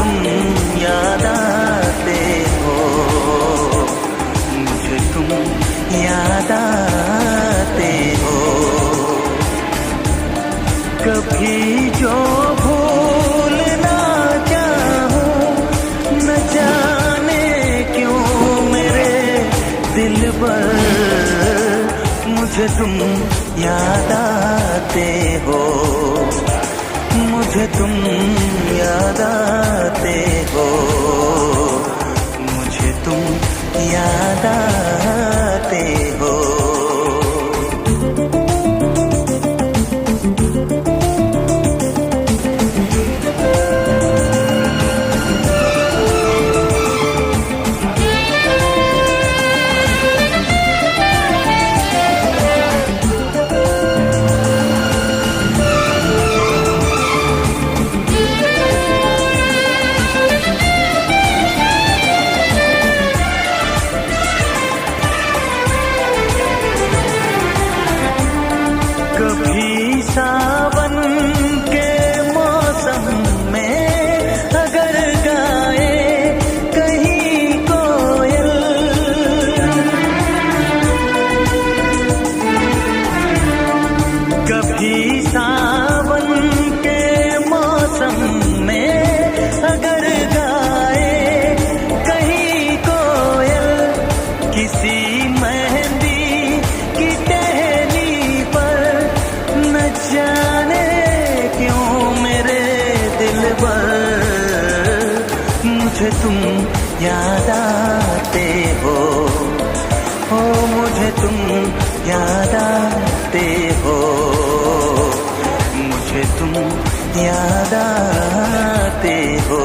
तुम याद आते हो, मुझे तुम याद आते हो। कभी जो भूल ना चाहूं, न जाने क्यों मेरे दिल पर मुझे तुम याद आते हो, मुझे तुम याद आते हो, मुझे तुम याद आते हो। कभी सावन के मौसम में अगर गाए कहीं कोयल, कभी सावन के मौसम में अगर गाए कहीं कोयल, किसी मेहंदी की टहनी पर न जाने क्यों मेरे दिल पर मुझे तुम याद आते हो, ओ मुझे तुम याद आते हो, मुझे तुम याद आते हो।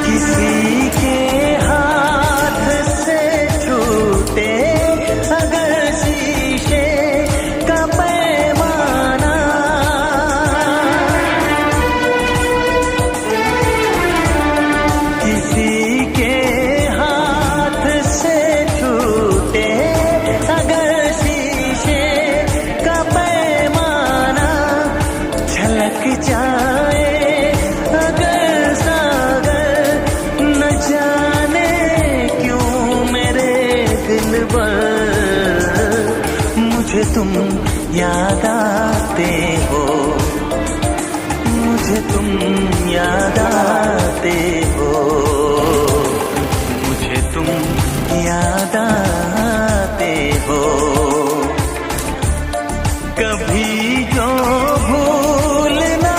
किसी के हाथ से छूटे अगर शीशे का पैमाना, किसी के हाथ से छूटे अगर शीशे का पैमाना, झलक जाए अगर सागर, न जाने क्यों मेरे दिल पर मुझे तुम याद आते हो, मुझे तुम याद आते हो, मुझे तुम याद आते हो। कभी जो भूल ना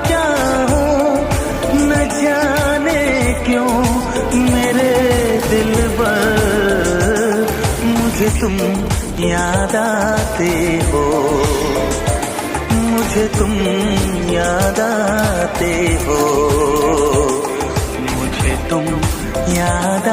चाहूं, न जाने क्यों मेरे दिल पर मुझे तुम याद आते हो, मुझे तुम याद आते हो, मुझे तुम याद